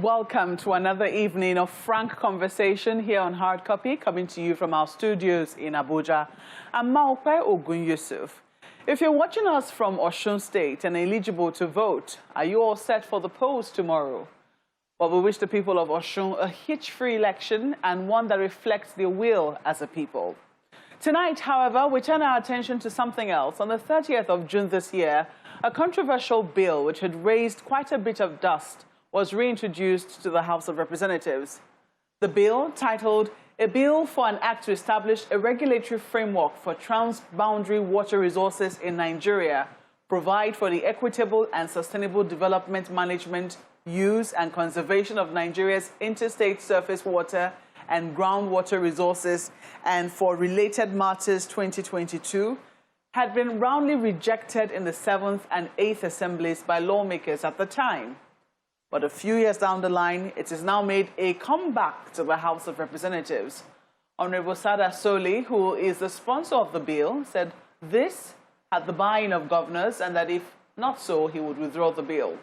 and welcome to another evening of frank conversation here on Hard Copy, coming to you from our studios in Abuja. I'm Maokwe Ogun Yusuf. If you're watching us from Osun State and eligible to vote, are you all set for the polls tomorrow? Well, we wish the people of Osun a hitch-free election and one that reflects their will as a people. Tonight, however, we turn our attention to something else. On the 30th of June this year, a controversial bill which had raised quite a bit of dust was reintroduced to the House of Representatives. The bill, titled A Bill for an Act to Establish a Regulatory Framework for Transboundary Water Resources in Nigeria, provide for the equitable and sustainable development, management, use and conservation of Nigeria's interstate surface water and groundwater resources, and for related matters 2022, had been roundly rejected in the 7th and 8th assemblies by lawmakers at the time. But a few years down the line, it has now made a comeback to the House of Representatives. Honorable Sada Soli, who is the sponsor of the bill, said this had the buy-in of governors and that if not so, he would withdraw the bill.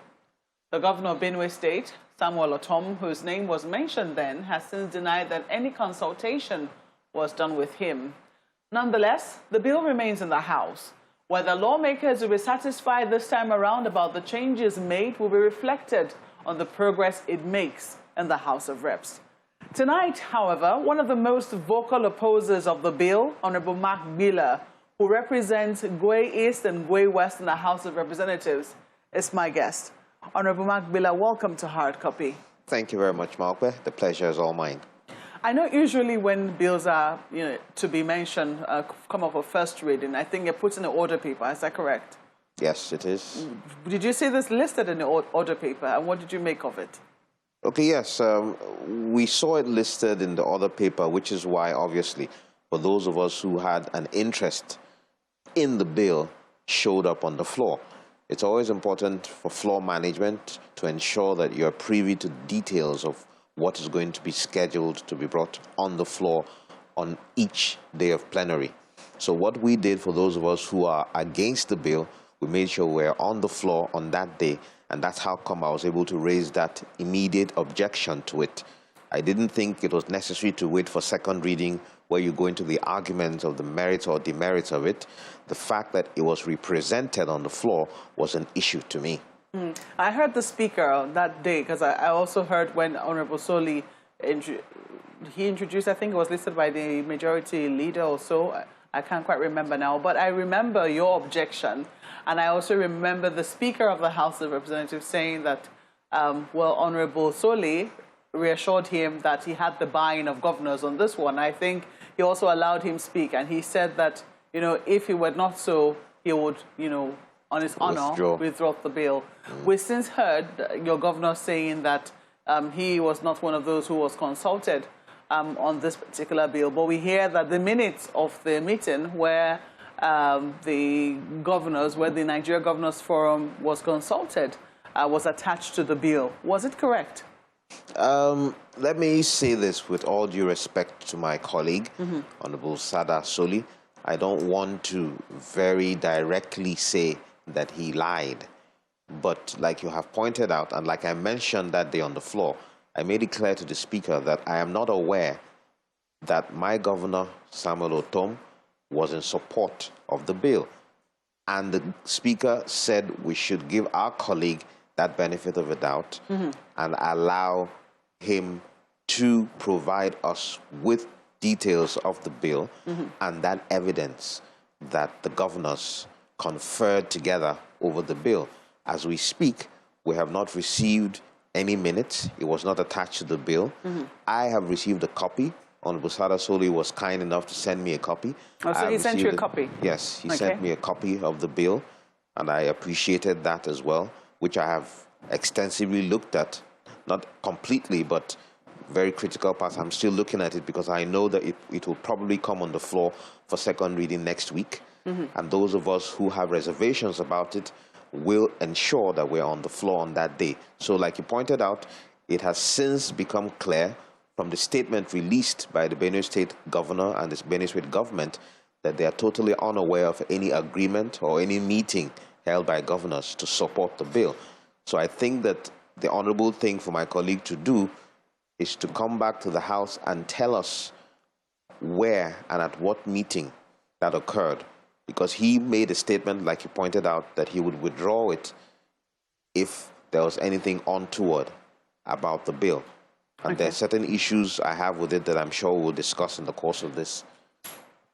The governor of Benue State, Samuel Otom, whose name was mentioned then, has since denied that any consultation was done with him. Nonetheless, the bill remains in the House. Whether lawmakers will be satisfied this time around about the changes made will be reflected on the progress it makes in the House of Reps. Tonight, however, one of the most vocal opposers of the bill, Honorable Gbillah, who represents Gwe East and Gwe West in the House of Representatives, is my guest. Honorable Gbillah, welcome to Hard Copy. Thank you very much, Maokwe. The pleasure is all mine. I know usually when bills are to be mentioned, come up for first reading, I think it puts in the order paper. Is that correct? Yes, it is. Did you see this listed in the order paper, and what did you make of it? Okay, yes. We saw it listed in the order paper, which is why, obviously, for those of us who had an interest in the bill, showed up on the floor. It's always important for floor management to ensure that you're privy to details of what is going to be scheduled to be brought on the floor on each day of plenary. So what we did for those of us who are against the bill, we made sure we're on the floor on that day, and that's how come I was able to raise that immediate objection to it. I didn't think it was necessary to wait for second reading where you go into the arguments of the merits or demerits of it. The fact that it was represented on the floor was an issue to me. I heard the speaker that day, because I also heard when Honorable Soli, he introduced, I think it was listed by the majority leader or so, I can't quite remember now, but I remember your objection, and I also remember the Speaker of the House of Representatives saying that, well, Honorable Soli reassured him that he had the buy-in of governors on this one. I think he also allowed him speak, and he said that, if he were not so, he would, on his honor, withdraw the bill. We've since heard your governor saying that he was not one of those who was consulted on this particular bill, but we hear that the minutes of the meeting where the Nigeria Governors Forum was consulted was attached to the bill. Was it correct? Let me say this with all due respect to my colleague, Honorable Sada Soli. I don't want to very directly say that he lied. But like you have pointed out, and like I mentioned that day on the floor, I made it clear to the Speaker that I am not aware that my governor, Samuel Otom, was in support of the bill. And the Speaker said we should give our colleague that benefit of a doubt and allow him to provide us with details of the bill and that evidence that the governors conferred together over the bill. As we speak, we have not received any minutes. It was not attached to the bill. I have received a copy. Honorable Sada Soli was kind enough to send me a copy. Oh, so he sent you a copy? Yes, he sent me a copy of the bill, and I appreciated that as well, which I have extensively looked at. Not completely, but very critical parts. I'm still looking at it because I know that it will probably come on the floor for second reading next week. And those of us who have reservations about it will ensure that we're on the floor on that day. So like you pointed out, it has since become clear from the statement released by the Benue State Governor and the Benue State government that they are totally unaware of any agreement or any meeting held by governors to support the bill. So I think that the honorable thing for my colleague to do is to come back to the House and tell us where and at what meeting that occurred, because he made a statement, like you pointed out, that he would withdraw it if there was anything untoward about the bill. And there are certain issues I have with it that I'm sure we'll discuss in the course of this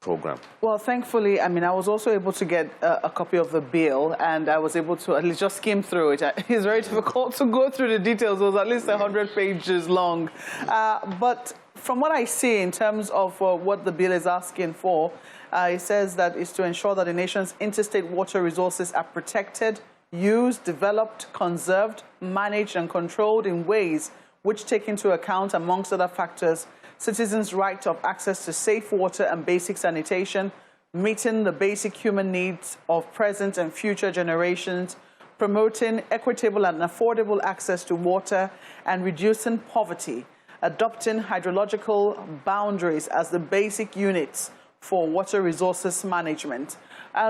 program. Well, thankfully, I mean, I was also able to get a copy of the bill, and I was able to at least just skim through it. It's very difficult to go through the details. It was at least 100 pages long. But from what I see in terms of what the bill is asking for, it says that it's to ensure that the nation's interstate water resources are protected, used, developed, conserved, managed, and controlled in ways which take into account, amongst other factors, citizens' right of access to safe water and basic sanitation, meeting the basic human needs of present and future generations, promoting equitable and affordable access to water, and reducing poverty, adopting hydrological boundaries as the basic units for water resources management.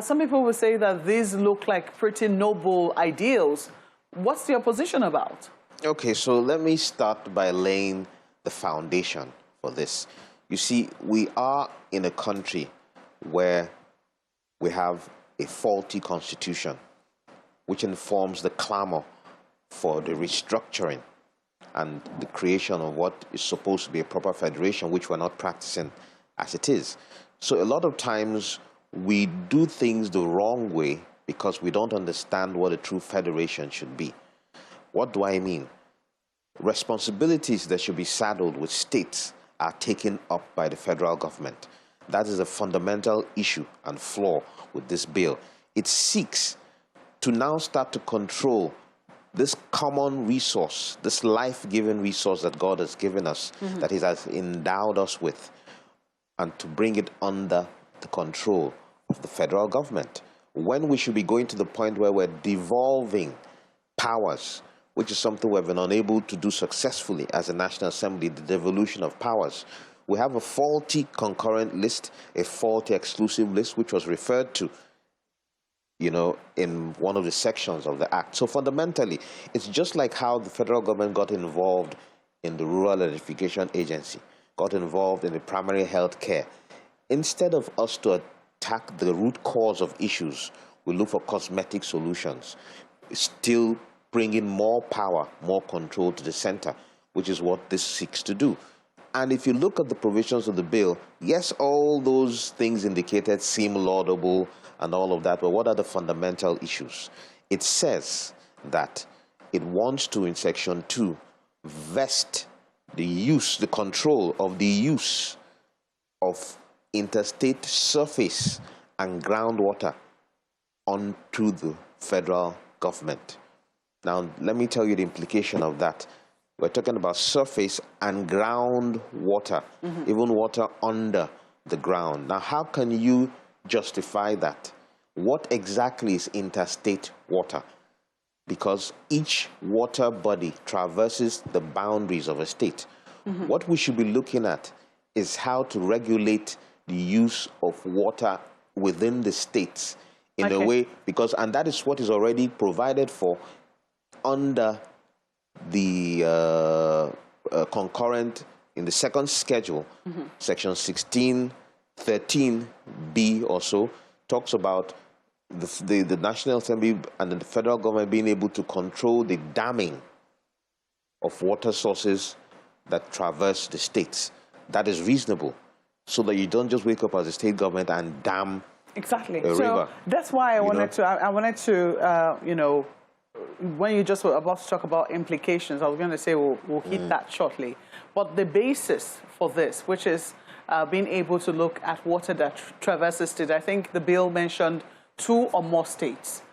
Some people will say that these look like pretty noble ideals. What's the opposition about? Okay, so let me start by laying the foundation for this. You see, we are in a country where we have a faulty constitution, which informs the clamor for the restructuring and the creation of what is supposed to be a proper federation, which we're not practicing as it is. So a lot of times we do things the wrong way because we don't understand what a true federation should be. What do I mean? Responsibilities that should be saddled with states are taken up by the federal government. That is a fundamental issue and flaw with this bill. It seeks to now start to control this common resource, this life-giving resource that God has given us, that He has endowed us with, and to bring it under the control of the federal government, when we should be going to the point where we're devolving powers, which is something we've been unable to do successfully as a National Assembly, the devolution of powers. We have a faulty concurrent list, a faulty exclusive list, which was referred to, you know, in one of the sections of the Act. So fundamentally, it's just like how the federal government got involved in the Rural Electrification Agency, got involved in the primary health care. Instead of us to attack the root cause of issues, we look for cosmetic solutions, still bringing more power, more control to the center, which is what this seeks to do. And if you look at the provisions of the bill, yes, all those things indicated seem laudable and all of that, but what are the fundamental issues? It says that it wants to, in Section 2, vest the use, the control of the use of interstate surface and groundwater onto the federal government. Now, let me tell you the implication of that. We're talking about surface and groundwater, even water under the ground. Now, how can you justify that? What exactly is interstate water? Because each water body traverses the boundaries of a state. What we should be looking at is how to regulate the use of water within the states in a way, because, and that is what is already provided for under the concurrent, in the second schedule, Section 1613B or so, talks about the National Assembly and the federal government being able to control the damming of water sources that traverse the states. That is reasonable, so that you don't just wake up as a state government and dam a river. That's why I wanted to, you know, when you just were about to talk about implications, I was going to say we'll hit that shortly. But the basis for this, which is being able to look at water that traverses states, I think the bill mentioned 2 or more states.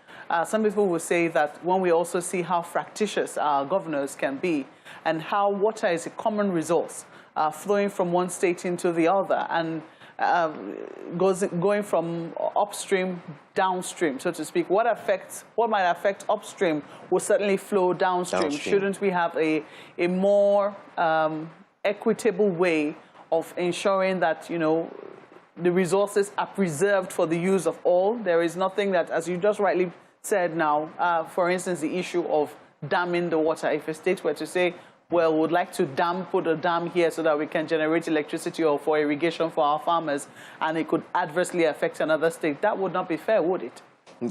Some people will say that when we also see how fractious our governors can be and how water is a common resource flowing from one state into the other and going from upstream downstream, so to speak. What might affect upstream will certainly flow downstream. Shouldn't we have a more equitable way of ensuring that, you know, the resources are preserved for the use of all? There is nothing that, as you just rightly said now, for instance, the issue of damming the water. If a state were to say, well, we'd like to put a dam here so that we can generate electricity or for irrigation for our farmers, and it could adversely affect another state, that would not be fair, would it?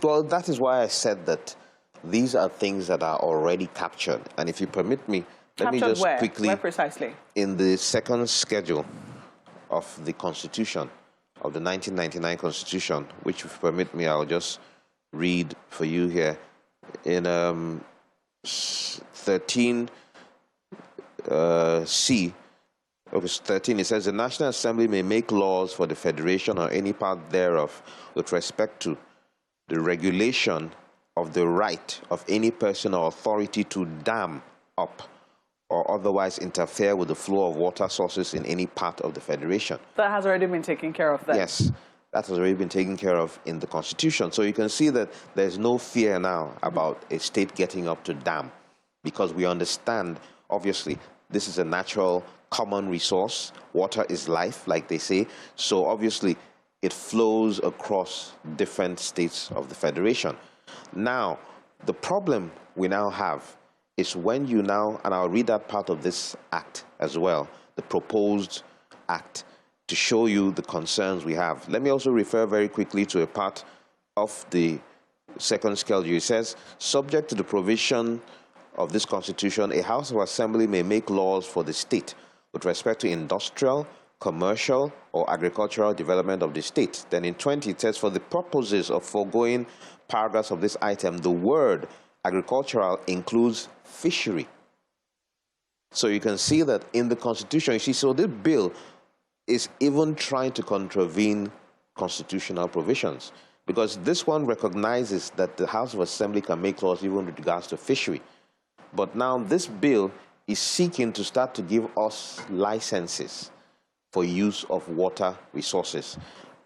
Well, that is why I said that these are things that are already captured. And if you permit me, let me just quickly... Where precisely? In the second schedule of the Constitution, of the 1999 Constitution, which, if you permit me, I'll just read for you here. In 13... C, of 13, it says the National Assembly may make laws for the Federation or any part thereof with respect to the regulation of the right of any person or authority to dam up or otherwise interfere with the flow of water sources in any part of the Federation. That has already been taken care of then? Yes, that has already been taken care of in the Constitution. So you can see that there's no fear now about a state getting up to dam, because we understand, obviously, this is a natural common resource. Water is life, like they say. So obviously, it flows across different states of the Federation. Now, the problem we now have is when you now, and I'll read that part of this act as well, the proposed act, to show you the concerns we have. Let me also refer very quickly to a part of the second schedule. It says, subject to the provision of this Constitution, a House of Assembly may make laws for the state with respect to industrial, commercial, or agricultural development of the state. Then in 20, it says, for the purposes of foregoing paragraphs of this item, the word agricultural includes fishery. So you can see that in the Constitution, you see, so this bill is even trying to contravene constitutional provisions, because this one recognizes that the House of Assembly can make laws even with regards to fishery. But now this bill is seeking to start to give us licenses for use of water resources.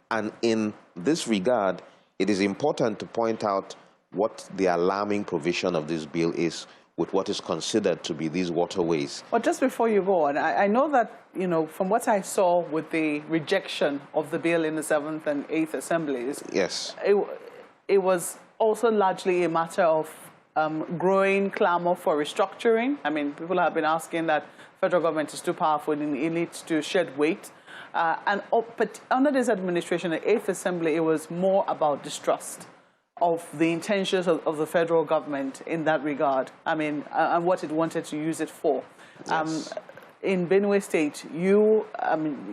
And in this regard, it is important to point out what the alarming provision of this bill is with what is considered to be these waterways. But just before you go on, I know that, you know, from what I saw with the rejection of the bill in the 7th and 8th Assemblies, yes, it was also largely a matter of growing clamor for restructuring. I mean, people have been asking that federal government is too powerful and it needs to shed weight. But under this administration, the 8th Assembly, it was more about distrust of the intentions of the federal government in that regard. I mean, and what it wanted to use it for. Yes. In Benue State,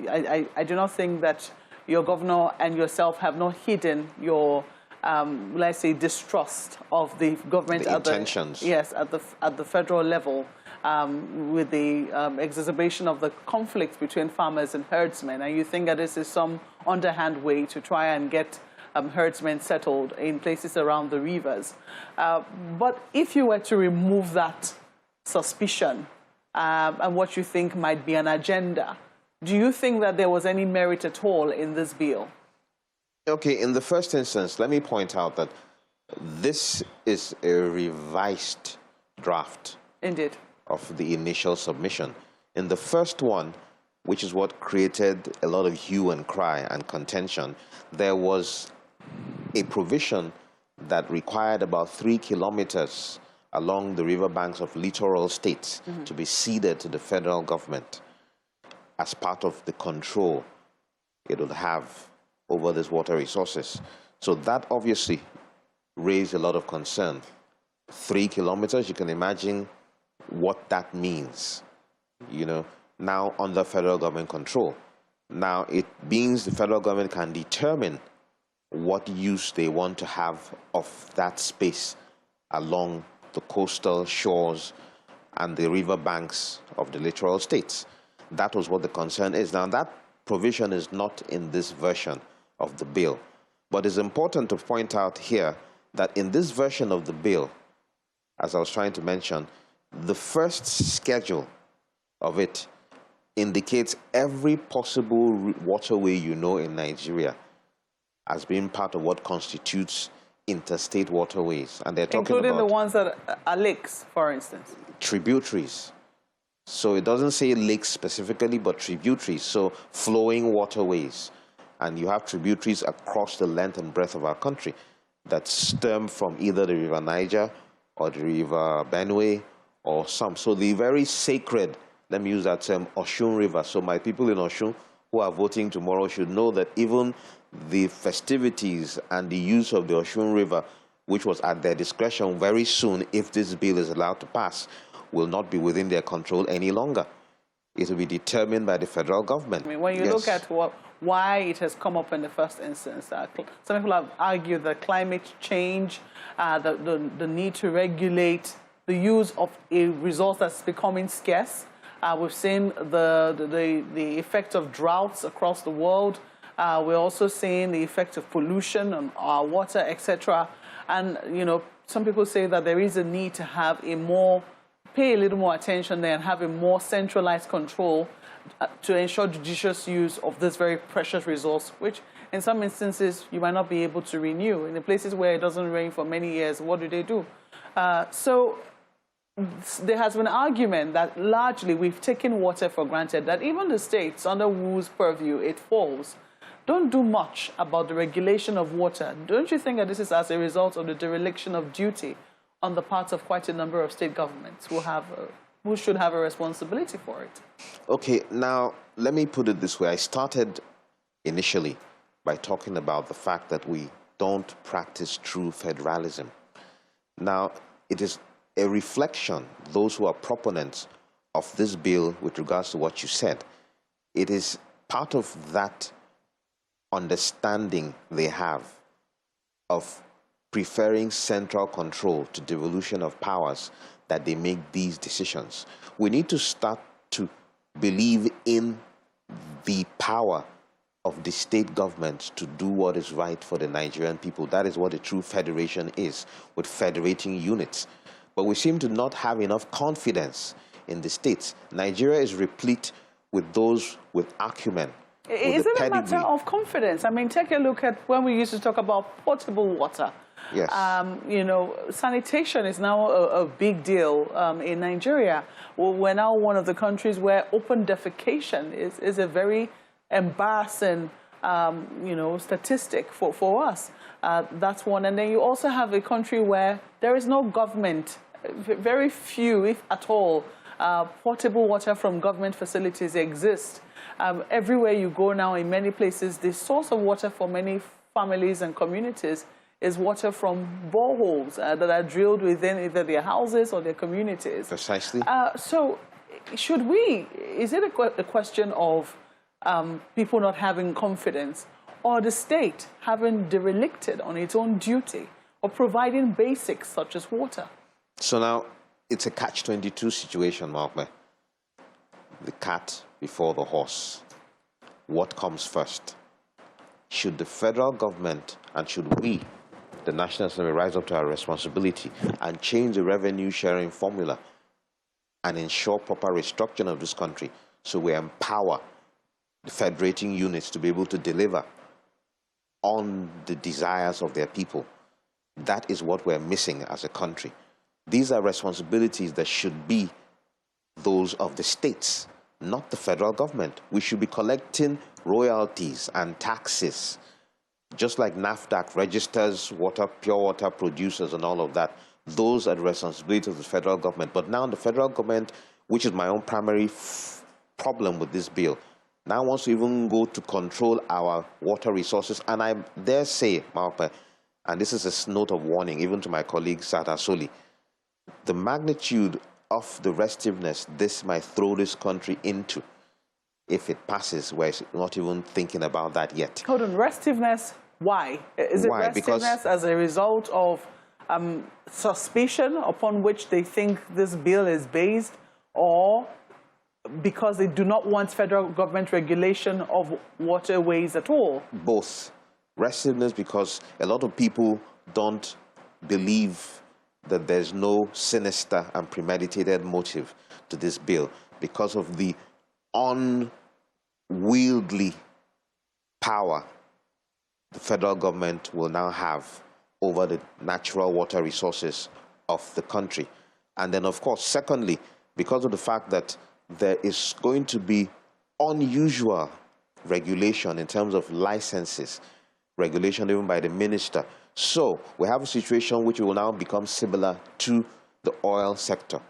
I do not think that your governor and yourself have not hidden your let's say, distrust of the government the intentions. At the federal level, with the exacerbation of the conflict between farmers and herdsmen, and you think that this is some underhand way to try and get herdsmen settled in places around the rivers. But if you were to remove that suspicion and what you think might be an agenda, do you think that there was any merit at all in this bill? Okay, in the first instance, let me point out that this is a revised draft. Indeed. Of the initial submission. In the first one, which is what created a lot of hue and cry and contention, there was a provision that required about 3 kilometers along the riverbanks of littoral states to be ceded to the federal government as part of the control it would have over these water resources. So that obviously raised a lot of concern. 3 kilometers, you can imagine what that means, you know, now under federal government control. Now it means the federal government can determine what use they want to have of that space along the coastal shores and the river banks of the littoral states. That was what the concern is. Now that provision is not in this version of the bill. But it's important to point out here that in this version of the bill, as I was trying to mention, the first schedule of it indicates every possible waterway you know in Nigeria as being part of what constitutes interstate waterways. And they're talking including about the ones that are lakes, for instance. Tributaries. So it doesn't say lakes specifically, but tributaries, so flowing waterways. And you have tributaries across the length and breadth of our country that stem from either the River Niger or the River Benue, or some. So the very sacred, let me use that term, Osun River. So my people in Osun who are voting tomorrow should know that even the festivities and the use of the Osun River, which was at their discretion very soon, if this bill is allowed to pass, will not be within their control any longer. It will be determined by the federal government. I mean, when you look at why it has come up in the first instance, some people have argued that climate change, the need to regulate the use of a resource that's becoming scarce. We've seen the effect of droughts across the world. We're also seeing the effect of pollution on our water, etc. And, you know, some people say that there is a need to have pay a little more attention there and have a more centralized control to ensure judicious use of this very precious resource, which in some instances you might not be able to renew. In the places where it doesn't rain for many years, what do? So there has been an argument that largely we've taken water for granted, that even the states under whose purview it falls don't do much about the regulation of water. Don't you think that this is as a result of the dereliction of duty on the part of quite a number of state governments who should have a responsibility for it? Okay, now let me put it this way. I started initially by talking about the fact that we don't practice true federalism. Now, it is a reflection, those who are proponents of this bill with regards to what you said, it is part of that understanding they have of preferring central control to devolution of powers that they make these decisions. We need to start to believe in the power of the state government to do what is right for the Nigerian people. That is what a true federation is, with federating units. But we seem to not have enough confidence in the states. Nigeria is replete with those with acumen. Is it a matter of confidence? I mean, take a look at when we used to talk about potable water. Yes. You know, sanitation is now a big deal in Nigeria. We're now one of the countries where open defecation is a very embarrassing, you know, statistic for us. That's one. And then you also have a country where there is no government, very few, if at all, portable water from government facilities exist. Everywhere you go now, in many places, the source of water for many families and communities is water from boreholes that are drilled within either their houses or their communities. Precisely. So is it a question of people not having confidence, or the state having derelicted on its own duty of providing basics such as water? So now it's a catch-22 situation, Malcolm. The cat before the horse. What comes first? Should the federal government and should we, the National Assembly, rise up to our responsibility and change the revenue sharing formula and ensure proper restructuring of this country so we empower the federating units to be able to deliver on the desires of their people? That is what we're missing as a country. These are responsibilities that should be those of the states, not the federal government. We should be collecting royalties and taxes, just like NAFDAC registers pure water producers and all of that. Those are the responsibilities of the federal government. But now the federal government, which is my own primary problem with this bill, now wants to even go to control our water resources. And I dare say, Malpe, and this is a note of warning even to my colleague Sata Soli, the magnitude of the restiveness this might throw this country into, if it passes, we're not even thinking about that yet. Hold on, restiveness, why? Is it restiveness as a result of suspicion upon which they think this bill is based, or because they do not want federal government regulation of waterways at all? Both. Restiveness because a lot of people don't believe that there's no sinister and premeditated motive to this bill because of the unwieldy power the federal government will now have over the natural water resources of the country. And then, of course, secondly, because of the fact that there is going to be unusual regulation in terms of licenses, regulation even by the minister So we have a situation which will now become similar to the oil sector,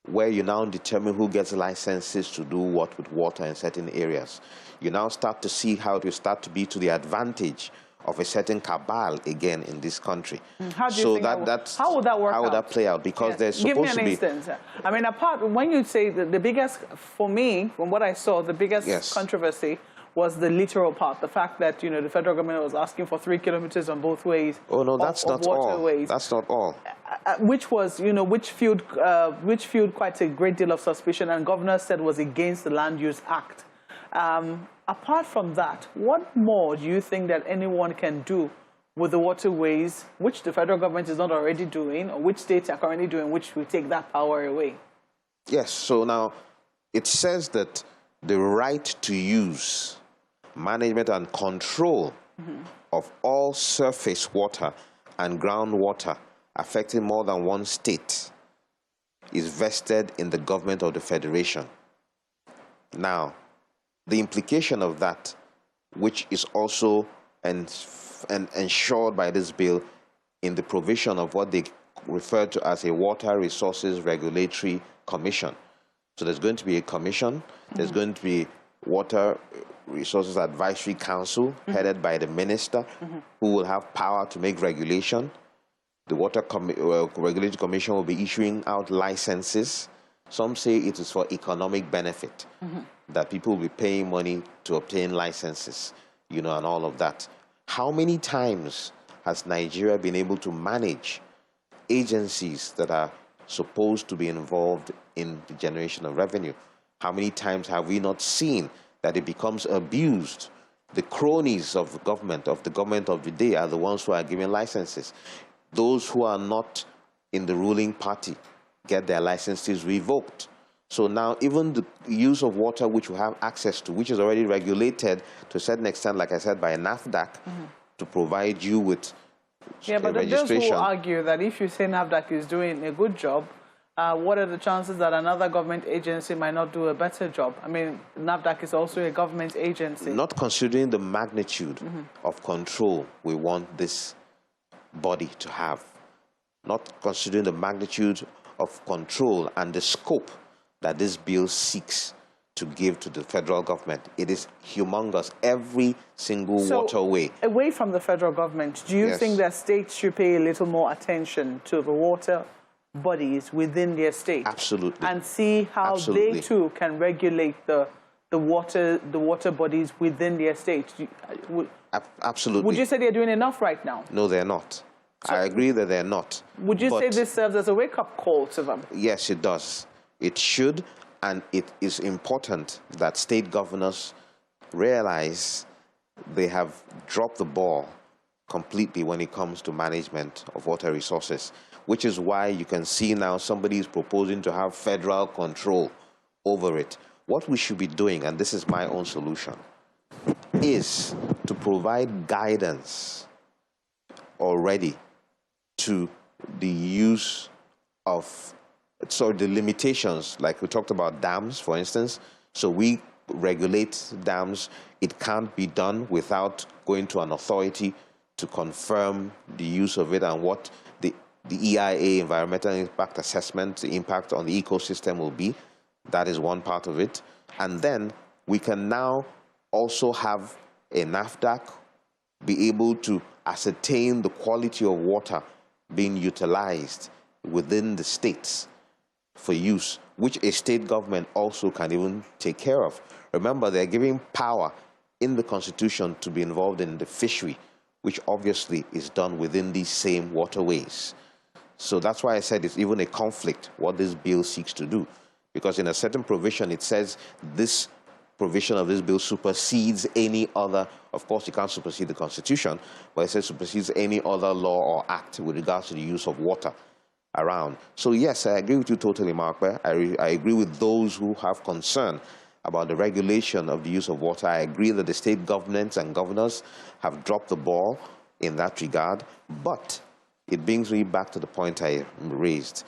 where you now determine who gets licenses to do what with water in certain areas. You now start to see how it will start to be to the advantage of a certain cabal again in this country. How do you think how would that work out? How would that play out? Because there's supposed to be... Give me an instance. I mean, apart, when you say the biggest, for me, from what I saw, the biggest controversy was the littoral part, the fact that, you know, the federal government was asking for 3 kilometers on both ways. Oh, no, that's not all. That's not all. Which was, you know, which fueled quite a great deal of suspicion, and governor said was against the Land Use Act. Apart from that, what more do you think that anyone can do with the waterways, which the federal government is not already doing, or which states are currently doing, which will take that power away? Yes, so now it says that the right to use, management and control of all surface water and groundwater affecting more than one state is vested in the government of the Federation. Now, the implication of that, which is also ensured by this bill in the provision of what they refer to as a Water Resources Regulatory Commission. So there's going to be a commission, there's going to be Water Resources Advisory Council headed by the minister who will have power to make regulation. The Water Regulatory Commission will be issuing out licenses. Some say it is for economic benefit, that people will be paying money to obtain licenses, you know, and all of that. How many times has Nigeria been able to manage agencies that are supposed to be involved in the generation of revenue? How many times have we not seen that it becomes abused? The cronies of the government of the day are the ones who are giving licenses. Those who are not in the ruling party get their licenses revoked. So now even the use of water which we have access to, which is already regulated to a certain extent, like I said, by NAFDAC, to provide you with but those who argue that if you say NAFDAC is doing a good job, what are the chances that another government agency might not do a better job? I mean, NAFDAC is also a government agency. Not considering the magnitude of control we want this body to have, not considering the magnitude of control and the scope that this bill seeks to give to the federal government. It is humongous. Every single waterway. Away from the federal government, do you think that states should pay a little more attention to the water bodies within their state? Absolutely. And see how they too can regulate the water bodies within their state? Absolutely. Would you say they're doing enough right now? No, they're not. So I agree that they're not. Would you say this serves as a wake-up call to them? Yes, it does. It should, and it is important that state governors realize they have dropped the ball completely when it comes to management of water resources, which is why you can see now somebody is proposing to have federal control over it. What we should be doing, and this is my own solution, is to provide guidance already to the use of the limitations, like we talked about dams, for instance. So we regulate dams. It can't be done without going to an authority to confirm the use of it and what the EIA, Environmental Impact Assessment, the impact on the ecosystem will be. That is one part of it. And then we can now also have a NAFDAC be able to ascertain the quality of water being utilized within the states for use, which a state government also can even take care of. Remember, they're giving power in the Constitution to be involved in the fishery, which obviously is done within these same waterways. So that's why I said it's even a conflict what this bill seeks to do, because in a certain provision it says this provision of this bill supersedes any other. Of course, you can't supersede the Constitution, but it says supersedes any other law or act with regards to the use of water around. So yes, I agree with you totally, Mark. I agree with those who have concern about the regulation of the use of water. I agree that the state governments and governors have dropped the ball in that regard, but it brings me back to the point I raised.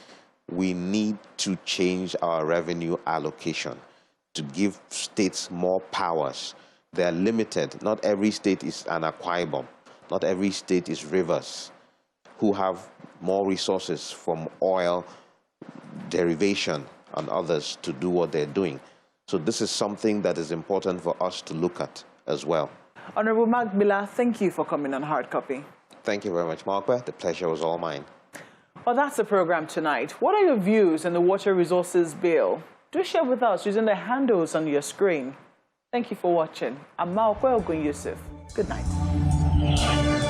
We need to change our revenue allocation to give states more powers. They're limited. Not every state is an Akwa Ibom. Not every state is rivers, who have more resources from oil derivation and others to do what they're doing. So this is something that is important for us to look at as well. Honorable Gbillah, thank you for coming on Hard Copy. Thank you very much, Markwa. The pleasure was all mine. Well, that's the program tonight. What are your views on the Water Resources Bill? Do share with us using the handles on your screen. Thank you for watching. I'm Yusuf. Good night.